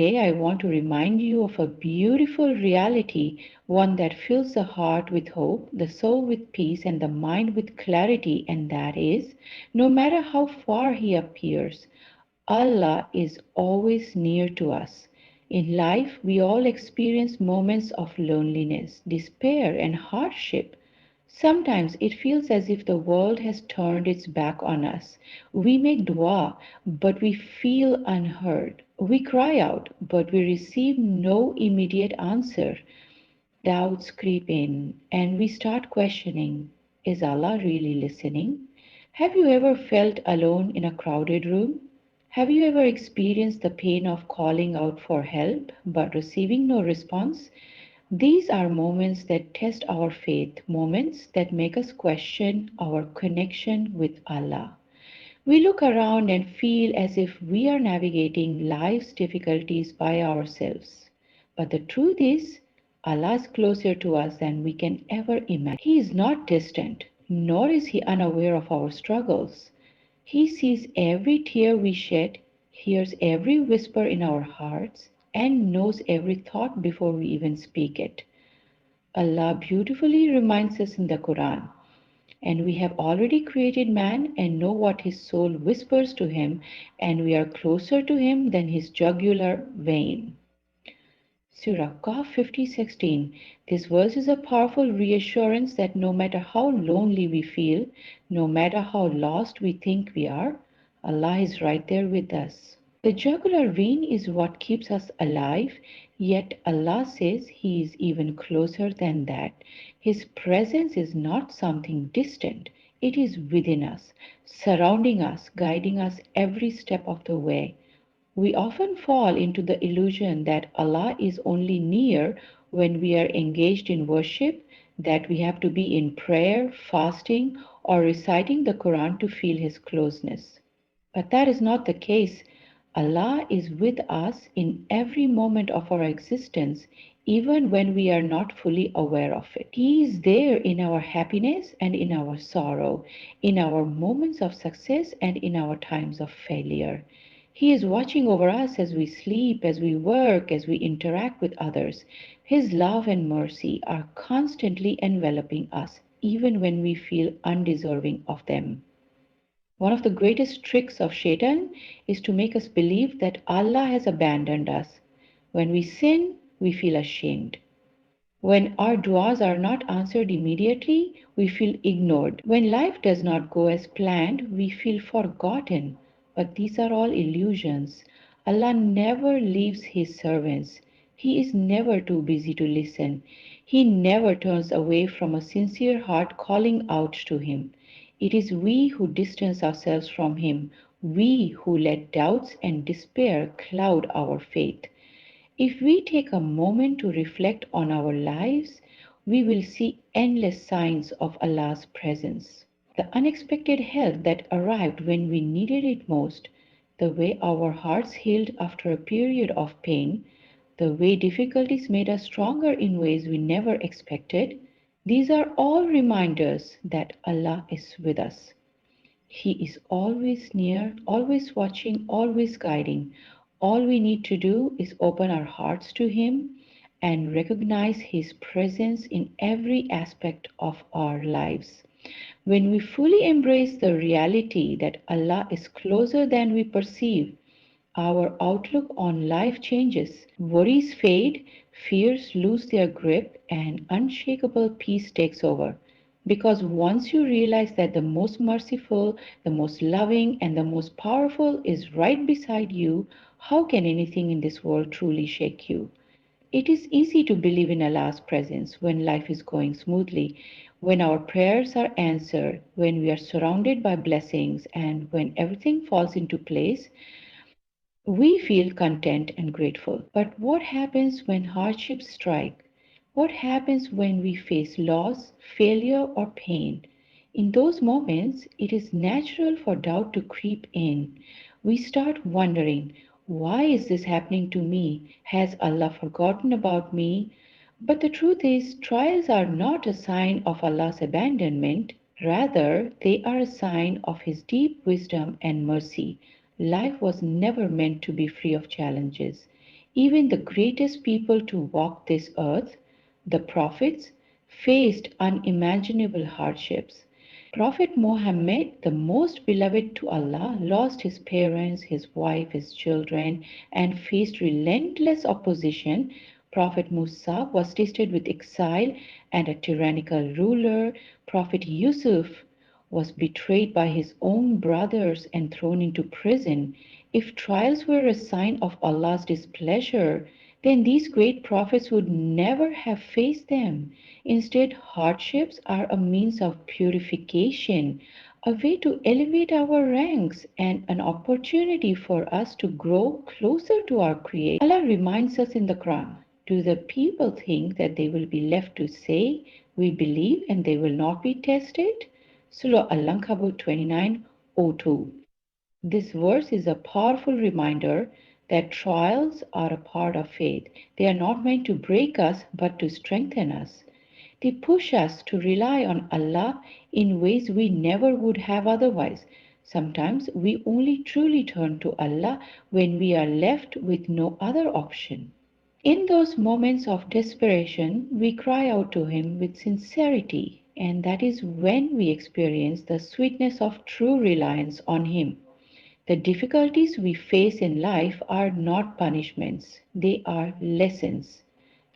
today I want to remind you of a beautiful reality, one that fills the heart with hope, the soul with peace, and the mind with clarity, and that is no matter how far He appears, Allah is always near to us. In life, we all experience moments of loneliness, despair, and hardship. Sometimes it feels as if the world has turned its back on us. We make dua, but we feel unheard. We cry out, but we receive no immediate answer. Doubts creep in, and we start questioning, is Allah really listening? Have you ever felt alone in a crowded room? Have you ever experienced the pain of calling out for help but receiving no response? These are moments that test our faith, moments that make us question our connection with Allah. We look around and feel as if we are navigating life's difficulties by ourselves. But the truth is, Allah is closer to us than we can ever imagine. He is not distant, nor is He unaware of our struggles. He sees every tear we shed, hears every whisper in our hearts, and knows every thought before we even speak it. Allah beautifully reminds us in the Quran, and we have already created man and know what his soul whispers to him, and we are closer to him than his jugular vein. Surah Qaf 50:16. This verse is a powerful reassurance that no matter how lonely we feel, no matter how lost we think we are, Allah is right there with us. The jugular vein is what keeps us alive, yet Allah says He is even closer than that. His presence is not something distant, it is within us, surrounding us, guiding us every step of the way. We often fall into the illusion that Allah is only near when we are engaged in worship, that we have to be in prayer, fasting, or reciting the Quran to feel His closeness. But that is not the case. Allah is with us in every moment of our existence, even when we are not fully aware of it. He is there in our happiness and in our sorrow, in our moments of success and in our times of failure. He is watching over us as we sleep, as we work, as we interact with others. His love and mercy are constantly enveloping us, even when we feel undeserving of them. One of the greatest tricks of Shaitan is to make us believe that Allah has abandoned us. When we sin, we feel ashamed. When our du'as are not answered immediately, we feel ignored. When life does not go as planned, we feel forgotten. But these are all illusions. Allah never leaves His servants. He is never too busy to listen. He never turns away from a sincere heart calling out to Him. It is we who distance ourselves from Him, we who let doubts and despair cloud our faith. If we take a moment to reflect on our lives, we will see endless signs of Allah's presence. The unexpected help that arrived when we needed it most, the way our hearts healed after a period of pain, the way difficulties made us stronger in ways we never expected, these are all reminders that Allah is with us. He is always near, always watching, always guiding. All we need to do is open our hearts to Him and recognize His presence in every aspect of our lives. When we fully embrace the reality that Allah is closer than we perceive, our outlook on life changes. Worries fade, fears lose their grip, and unshakable peace takes over. Because once you realize that the most merciful, the most loving, and the most powerful is right beside you, how can anything in this world truly shake you? It is easy to believe in Allah's presence when life is going smoothly, when our prayers are answered, when we are surrounded by blessings, and when everything falls into place. We feel content and grateful. But what happens when hardships strike? What happens when we face loss, failure, or pain? In those moments, it is natural for doubt to creep in. We start wondering, why is this happening to me? Has Allah forgotten about me? But the truth is, trials are not a sign of Allah's abandonment. Rather, they are a sign of His deep wisdom and mercy. Life was never meant to be free of challenges. Even the greatest people to walk this earth, the prophets, faced unimaginable hardships. Prophet Muhammad, the most beloved to Allah, lost his parents, his wife, his children, and faced relentless opposition. Prophet Musa was tested with exile and a tyrannical ruler. Prophet Yusuf was betrayed by his own brothers and thrown into prison. If trials were a sign of Allah's displeasure, then these great prophets would never have faced them. Instead, hardships are a means of purification, a way to elevate our ranks, and an opportunity for us to grow closer to our Creator. Allah reminds us in the Quran, do the people think that they will be left to say, we believe and they will not be tested? Surah Al-Ankabut 29:02. This verse is a powerful reminder that trials are a part of faith. They are not meant to break us but to strengthen us. They push us to rely on Allah in ways we never would have otherwise. Sometimes we only truly turn to Allah when we are left with no other option. In those moments of desperation, we cry out to Him with sincerity, and that is when we experience the sweetness of true reliance on Him. The difficulties we face in life are not punishments, they are lessons.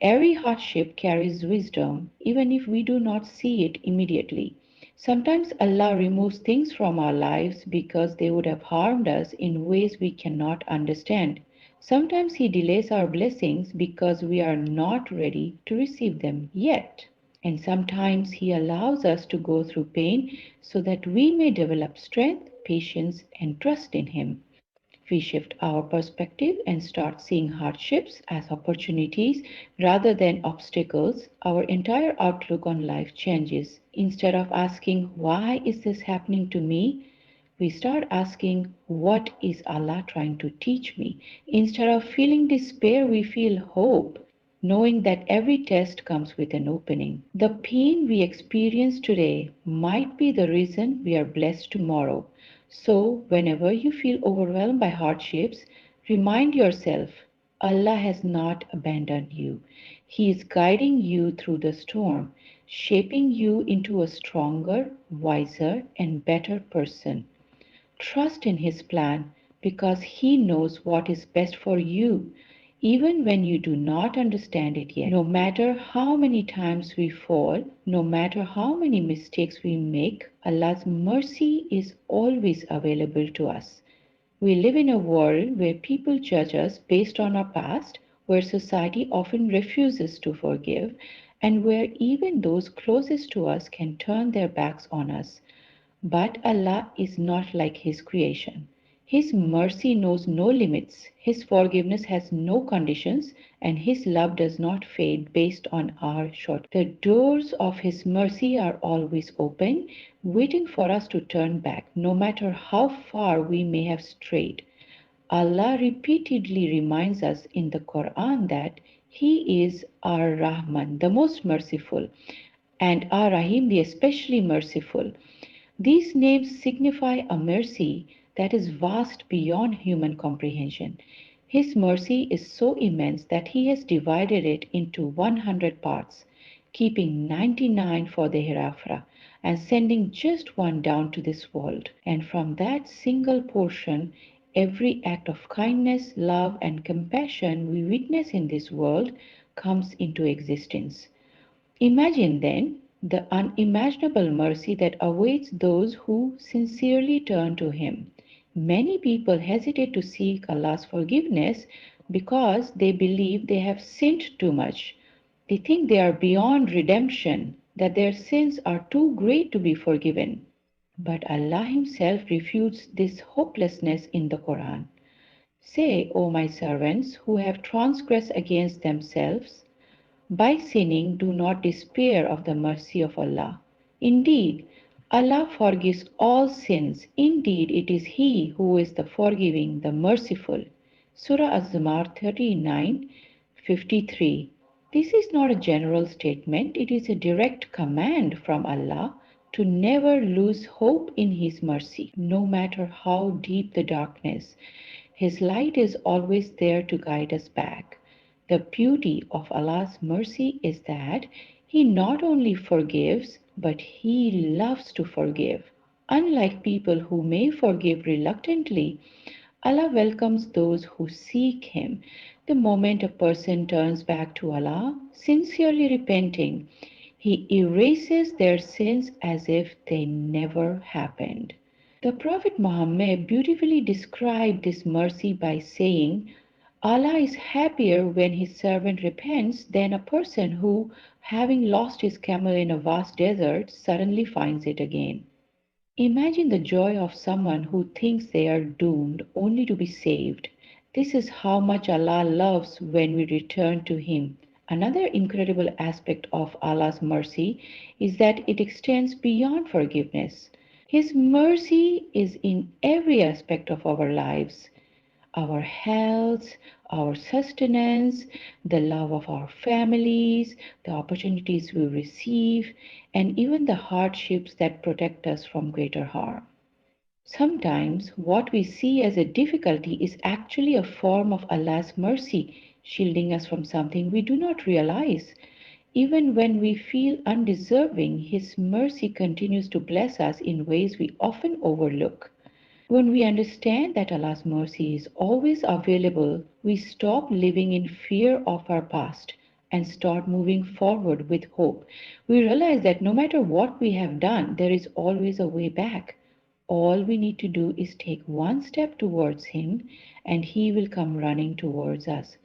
Every hardship carries wisdom, even if we do not see it immediately. Sometimes Allah removes things from our lives because they would have harmed us in ways we cannot understand. Sometimes He delays our blessings because we are not ready to receive them yet. And sometimes He allows us to go through pain so that we may develop strength, patience, and trust in Him. We shift our perspective and start seeing hardships as opportunities rather than obstacles, our entire outlook on life changes. Instead of asking, why is this happening to me? We start asking, what is Allah trying to teach me? Instead of feeling despair, we feel hope, knowing that every test comes with an opening. The pain we experience today might be the reason we are blessed tomorrow. So, whenever you feel overwhelmed by hardships, remind yourself Allah has not abandoned you. He is guiding you through the storm, shaping you into a stronger, wiser, and better person. Trust in His plan because He knows what is best for you, even when you do not understand it yet. No matter how many times we fall, no matter how many mistakes we make, Allah's mercy is always available to us. We live in a world where people judge us based on our past, where society often refuses to forgive, and where even those closest to us can turn their backs on us. But Allah is not like His creation. His mercy knows no limits, His forgiveness has no conditions, and His love does not fade based on our shortcomings. The doors of His mercy are always open, waiting for us to turn back, no matter how far we may have strayed. Allah repeatedly reminds us in the Quran that He is Ar Rahman, the most merciful, and Ar Rahim, the especially merciful. These names signify a mercy that is vast beyond human comprehension. His mercy is so immense that He has divided it into 100 parts, keeping 99 for the hereafter and sending just one down to this world. And from that single portion, every act of kindness, love, and compassion we witness in this world comes into existence. Imagine then the unimaginable mercy that awaits those who sincerely turn to Him. Many people hesitate to seek Allah's forgiveness because they believe they have sinned too much. They think they are beyond redemption, that their sins are too great to be forgiven. But Allah Himself refutes this hopelessness in the Quran. Say, O my servants who have transgressed against themselves, by sinning, do not despair of the mercy of Allah. Indeed, Allah forgives all sins. Indeed, it is He who is the forgiving, the merciful. Surah Az-Zumar 39:53. This is not a general statement, it is a direct command from Allah to never lose hope in His mercy, no matter how deep the darkness. His light is always there to guide us back. The beauty of Allah's mercy is that He not only forgives, but He loves to forgive. Unlike people who may forgive reluctantly, Allah welcomes those who seek Him. The moment a person turns back to Allah, sincerely repenting, He erases their sins as if they never happened. The Prophet Muhammad beautifully described this mercy by saying, Allah is happier when his servant repents than a person who, having lost his camel in a vast desert, suddenly finds it again. Imagine the joy of someone who thinks they are doomed only to be saved. This is how much Allah loves when we return to Him. Another incredible aspect of Allah's mercy is that it extends beyond forgiveness. His mercy is in every aspect of our lives: our health, our sustenance, the love of our families, the opportunities we receive, and even the hardships that protect us from greater harm. Sometimes what we see as a difficulty is actually a form of Allah's mercy, shielding us from something we do not realize. Even when we feel undeserving, His mercy continues to bless us in ways we often overlook. When we understand that Allah's mercy is always available, we stop living in fear of our past and start moving forward with hope. We realize that no matter what we have done, there is always a way back. All we need to do is take one step towards Him, and He will come running towards us.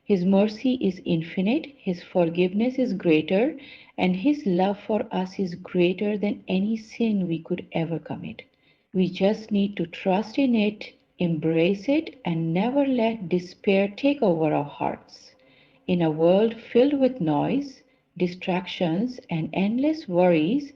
His mercy is infinite, His forgiveness is greater, and His love for us is greater than any sin we could ever commit. We just need to trust in it, embrace it, and never let despair take over our hearts. In a world filled with noise, distractions, and endless worries,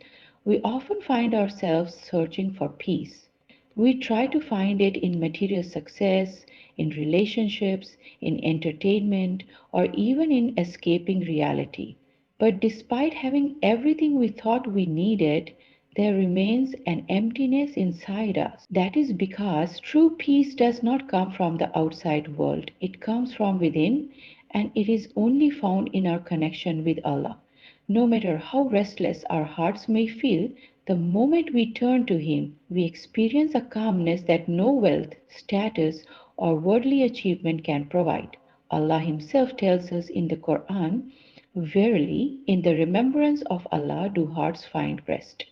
we often find ourselves searching for peace. We try to find it in material success, in relationships, in entertainment, or even in escaping reality. But despite having everything we thought we needed, there remains an emptiness inside us. That is because true peace does not come from the outside world, it comes from within, and it is only found in our connection with Allah. No matter how restless our hearts may feel, the moment we turn to Him, we experience a calmness that no wealth, status, or worldly achievement can provide. Allah Himself tells us in the Quran, "Verily, in the remembrance of Allah do hearts find rest."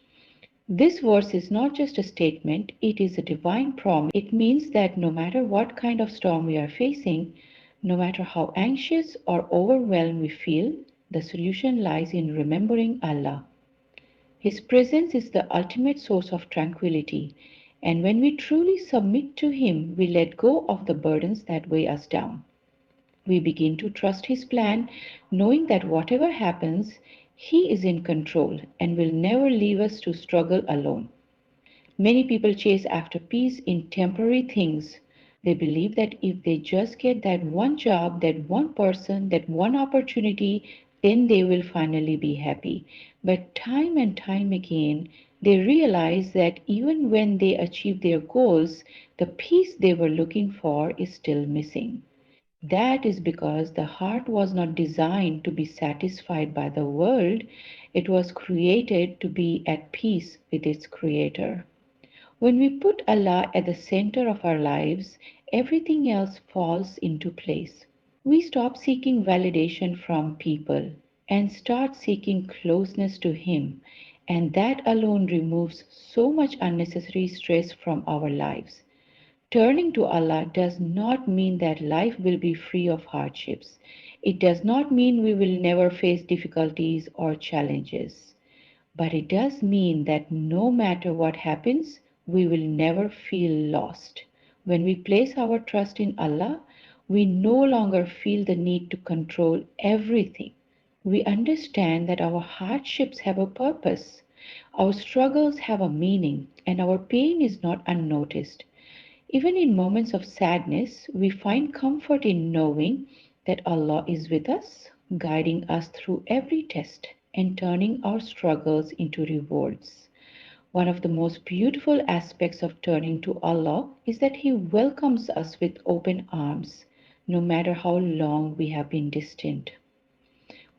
This verse is not just a statement, it is a divine promise. It means that no matter what kind of storm we are facing, no matter how anxious or overwhelmed we feel, the solution lies in remembering Allah. His presence is the ultimate source of tranquility, and when we truly submit to Him, we let go of the burdens that weigh us down. We begin to trust His plan, knowing that whatever happens, He is in control and will never leave us to struggle alone. Many people chase after peace in temporary things. They believe that if they just get that one job, that one person, that one opportunity, then they will finally be happy. But time and time again, they realize that even when they achieve their goals, the peace they were looking for is still missing. That is because the heart was not designed to be satisfied by the world, it was created to be at peace with its Creator. When we put Allah at the center of our lives, everything else falls into place. We stop seeking validation from people and start seeking closeness to Him, and that alone removes so much unnecessary stress from our lives. Turning to Allah does not mean that life will be free of hardships. It does not mean we will never face difficulties or challenges. But it does mean that no matter what happens, we will never feel lost. When we place our trust in Allah, we no longer feel the need to control everything. We understand that our hardships have a purpose, our struggles have a meaning, and our pain is not unnoticed. Even in moments of sadness, we find comfort in knowing that Allah is with us, guiding us through every test and turning our struggles into rewards. One of the most beautiful aspects of turning to Allah is that He welcomes us with open arms, no matter how long we have been distant.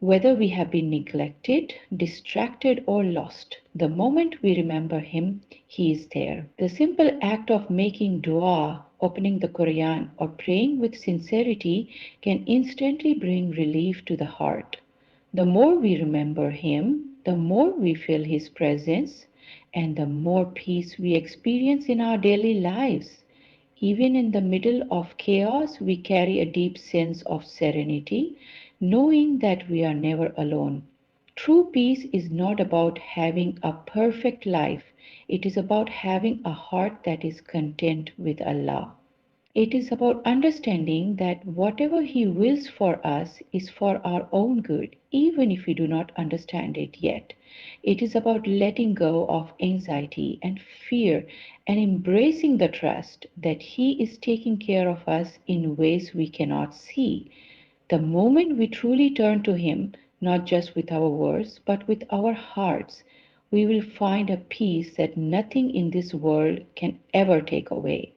Whether we have been neglected, distracted, or lost, the moment we remember Him, He is there. The simple act of making dua, opening the Quran, or praying with sincerity can instantly bring relief to the heart. The more we remember Him, the more we feel His presence, and the more peace we experience in our daily lives. Even in the middle of chaos, we carry a deep sense of serenity, knowing that we are never alone. True peace is not about having a perfect life, it is about having a heart that is content with Allah. It is about understanding that whatever He wills for us is for our own good, even if we do not understand it yet. It is about letting go of anxiety and fear and embracing the trust that He is taking care of us in ways we cannot see. The moment we truly turn to Him, not just with our words, but with our hearts, we will find a peace that nothing in this world can ever take away.